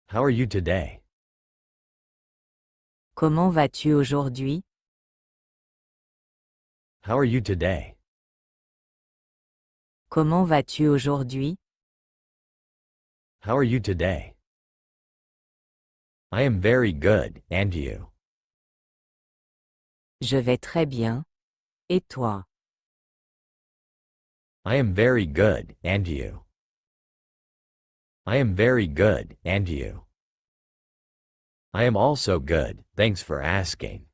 How are you today? Comment vas-tu aujourd'hui? How are you today? Comment vas-tu aujourd'hui? How are you today? I am very good, and you? Je vais très bien. Et toi? I am very good, and you? I am very good, and you? I am also good, thanks for asking.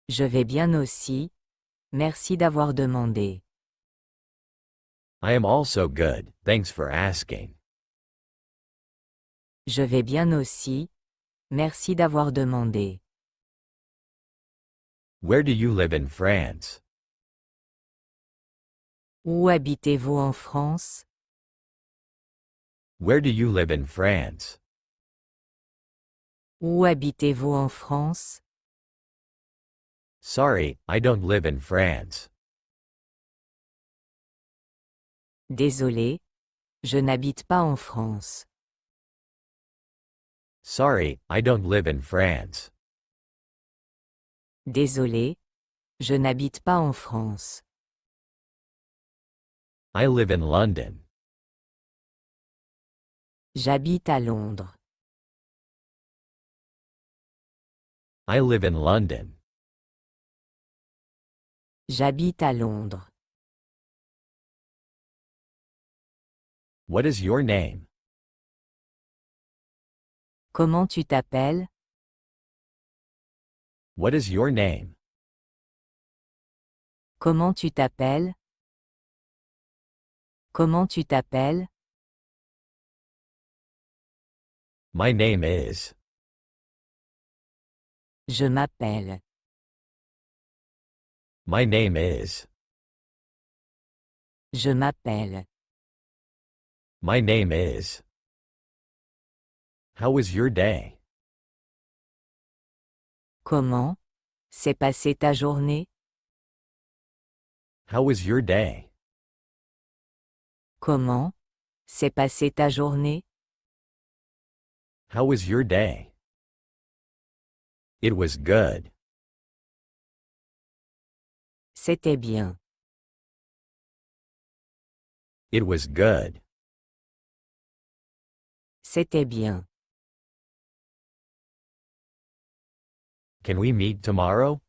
Je vais bien aussi. Merci d'avoir demandé. I am also good, thanks for asking. Je vais bien aussi. Merci d'avoir demandé. Where do you live in France? Où habitez-vous en France? Where do you live in France? Où habitez-vous en France? Sorry, I don't live in France. Désolé. Je n'habite pas en France. Sorry, I don't live in France. Désolé. Je n'habite pas en France. I live in London. J'habite à Londres. I live in London. J'habite à Londres. What is your name? Comment tu t'appelles? What is your name? Comment tu t'appelles? Comment tu t'appelles? My name is. Je m'appelle. My name is. Je m'appelle. My name is. How was your day? Comment s'est passée ta journée? How was your day? Comment s'est passée ta journée? How was your day? It was good. C'était bien. It was good. C'était bien. Can we meet tomorrow?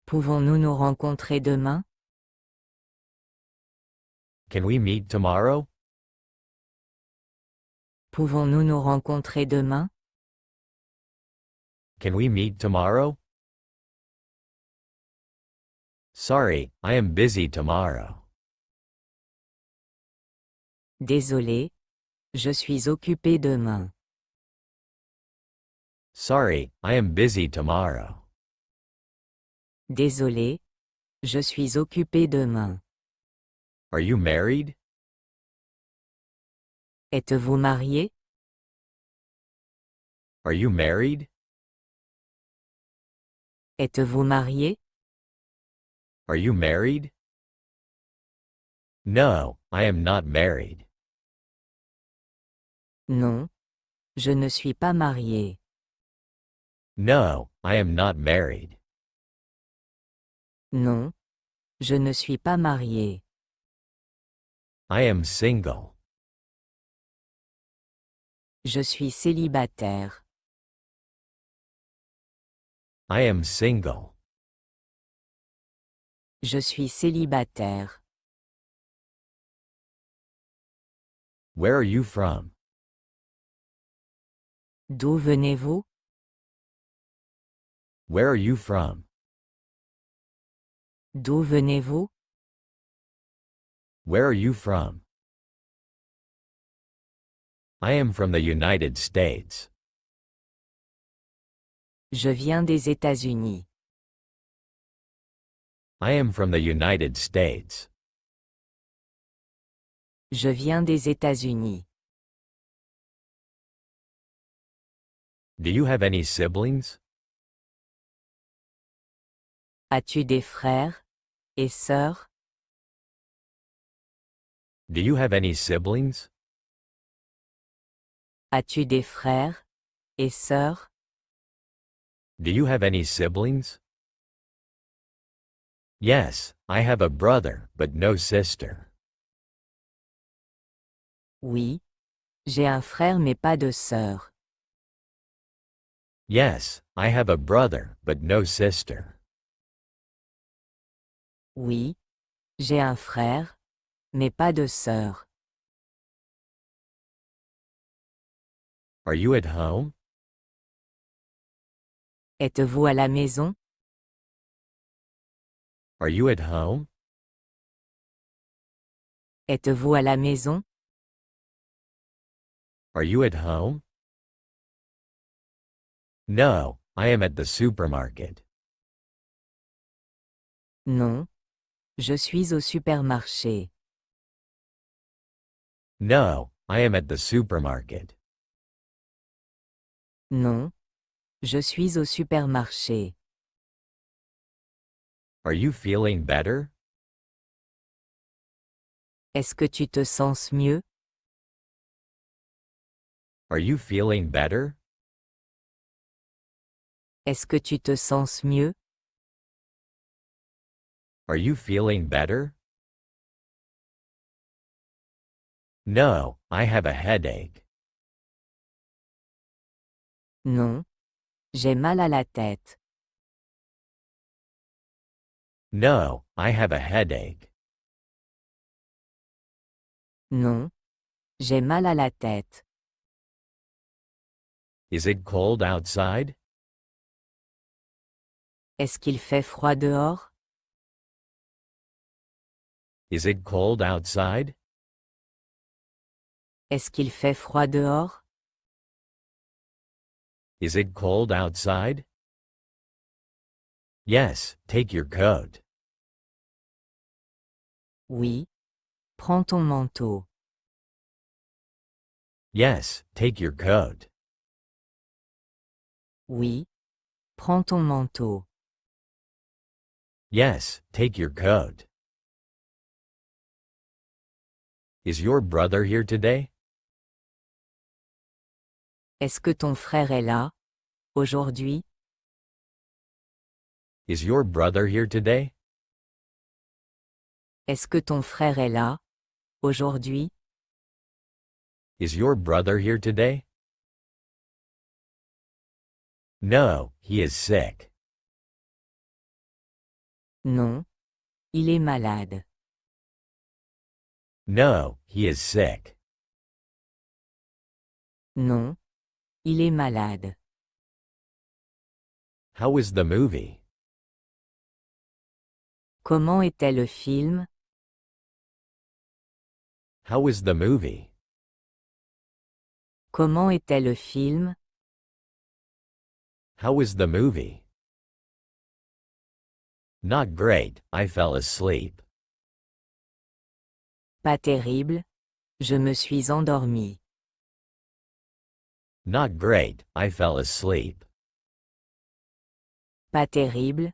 Pouvons-nous nous rencontrer demain? Can we meet tomorrow? Pouvons-nous nous rencontrer demain? Can we meet tomorrow? Sorry, I am busy tomorrow. Désolé. Je suis occupé demain. Sorry, I am busy tomorrow. Désolé. Je suis occupé demain. Are you married? Êtes-vous marié? Are you married? Êtes-vous marié? Are you married? No, I am not married. Non. Je ne suis pas marié. No, I am not married. Non. Je ne suis pas marié. I am single. Je suis célibataire. I am single. Je suis célibataire. Where are you from? D'où venez-vous? Where are you from? D'où venez-vous? Where are you from? I am from the United States. Je viens des États-Unis. I am from the United States. Je viens des États-Unis. Do you have any siblings? As-tu des frères et sœurs? Do you have any siblings? As-tu des frères et sœurs? Do you have any siblings? Yes, I have a brother, but no sister. Oui. J'ai un frère mais pas de sœur. Yes, I have a brother, but no sister. Oui. J'ai un frère, mais pas de sœur. Are you at home? Êtes-vous à la maison? Are you at home? Êtes-vous à la maison? Are you at home? No, I am at the supermarket. Non. Je suis au supermarché. No, I am at the supermarket. Non. Je suis au supermarché. Are you feeling better? Est-ce que tu te sens mieux? Are you feeling better? Est-ce que tu te sens mieux? Are you feeling better? No, I have a headache. Non. J'ai mal à la tête. No, I have a headache. Non. J'ai mal à la tête. Is it cold outside? Est-ce qu'il fait froid dehors? Is it cold outside? Est-ce qu'il fait froid dehors? Is it cold outside? Yes, take your coat. Oui. Prends ton manteau. Yes, take your coat. Oui. Prends ton manteau. Yes, take your coat. Is your brother here today? Est-ce que ton frère est là, aujourd'hui? Is your brother here today? Est-ce que ton frère est là, aujourd'hui? Is your brother here today? No, he is sick. Non. Il est malade. No, he is sick. Non. Il est malade. How was the movie? Comment était le film? How was the movie? Comment était le film? How was the movie? Not great, I fell asleep. Pas terrible. Je me suis endormi. Not great, I fell asleep. Pas terrible.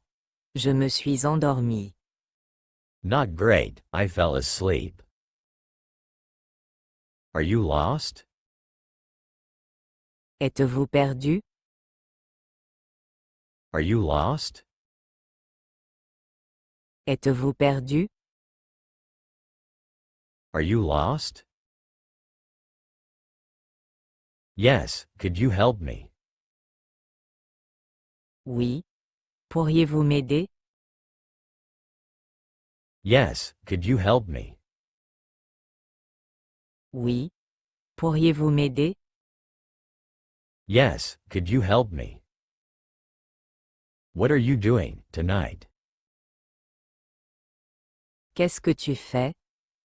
Je me suis endormi. Not great, I fell asleep. Are you lost? Êtes-vous perdu? Are you lost? Êtes-vous perdu? Are you lost? Yes, could you help me? Oui. Pourriez-vous m'aider? Yes, could you help me? Oui. Pourriez-vous m'aider? Yes, could you help me? What are you doing tonight? Qu'est-ce que tu fais,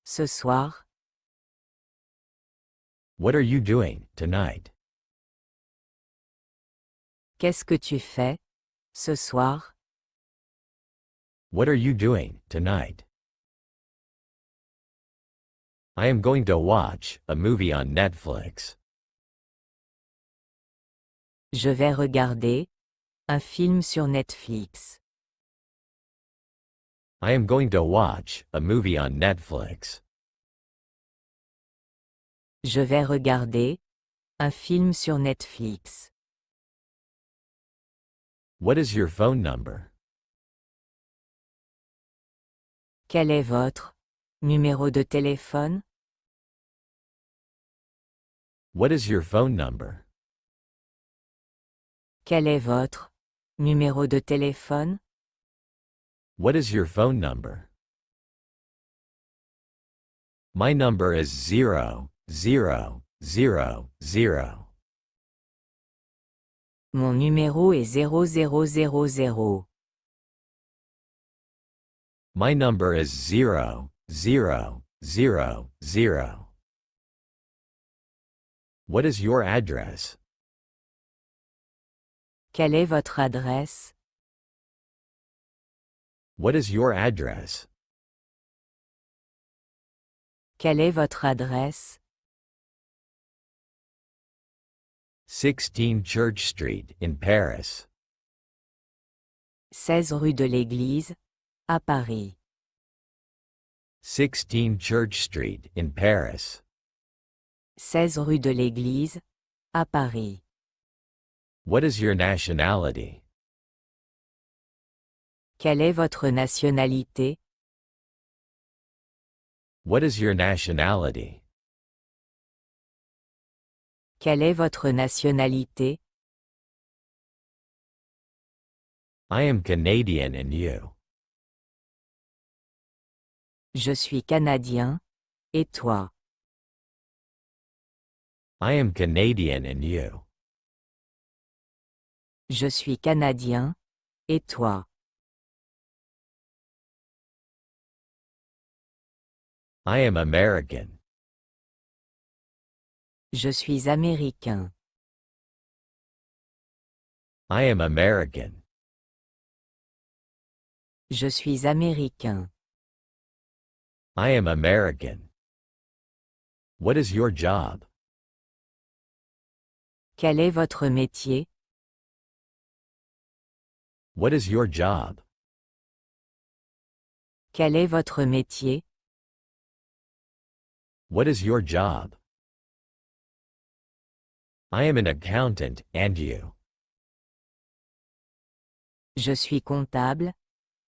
ce soir? What are you doing tonight? Qu'est-ce que tu fais, ce soir? What are you doing tonight? I am going to watch a movie on Netflix. Je vais regarder un film sur Netflix. I am going to watch a movie on Netflix. Je vais regarder un film sur Netflix. What is your phone number? Quel est votre numéro de téléphone? What is your phone number? Quel est votre numéro de téléphone? What is your phone number? My number is 00000. Mon numéro est 0000. My number is 00000. What is your address? Quelle est votre adresse? What is your address? Quelle est votre adresse? 16 Church Street in Paris. 16 rue de l'Église, à Paris. 16 Church Street in Paris. 16 rue de l'Église, à Paris. What is your nationality? Quelle est votre nationalité? What is your nationality? Quelle est votre nationalité? I am Canadian and you? Je suis canadien. Et toi? I am Canadian and you? Je suis canadien. Et toi? I am American. Je suis américain. I am American. Je suis américain. I am American. What is your job? Quel est votre métier? What is your job? Quel est votre métier? What is your job? I am an accountant, and you? Je suis comptable.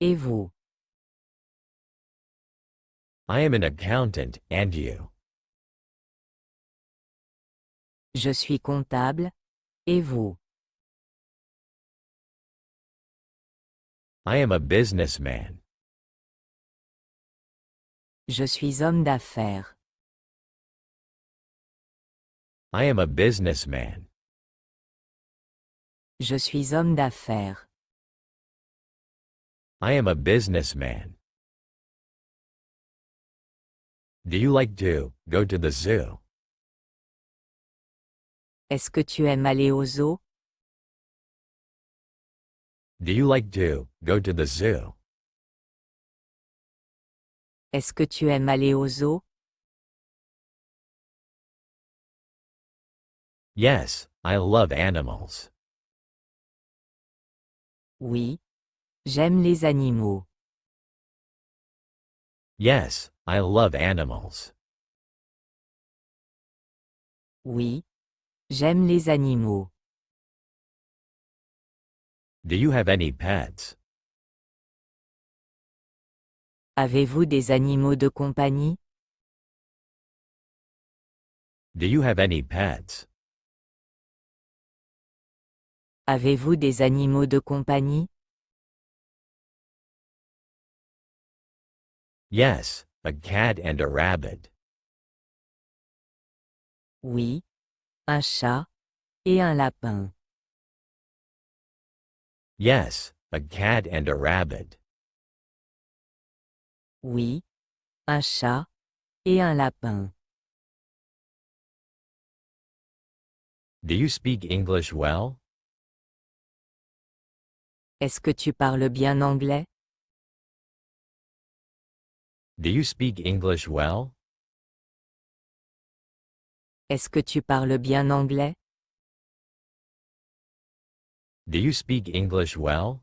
Et vous? I am an accountant, and you? Je suis comptable. Et vous? I am a businessman. Je suis homme d'affaires. I am a businessman. Je suis homme d'affaires. I am a businessman. Do you like to go to the zoo? Est-ce que tu aimes aller au zoo? Do you like to go to the zoo? Est-ce que tu aimes aller au zoo? Yes, I love animals. Oui. J'aime les animaux. Yes, I love animals. Oui. J'aime les animaux. Do you have any pets? Avez-vous des animaux de compagnie? Do you have any pets? Avez-vous des animaux de compagnie? Yes, a cat and a rabbit. Oui. Un chat. Et un lapin. Yes, a cat and a rabbit. Oui. Un chat. Et un lapin. Do you speak English well? Est-ce que tu parles bien anglais? Do you speak English well? Est-ce que tu parles bien anglais? Do you speak English well?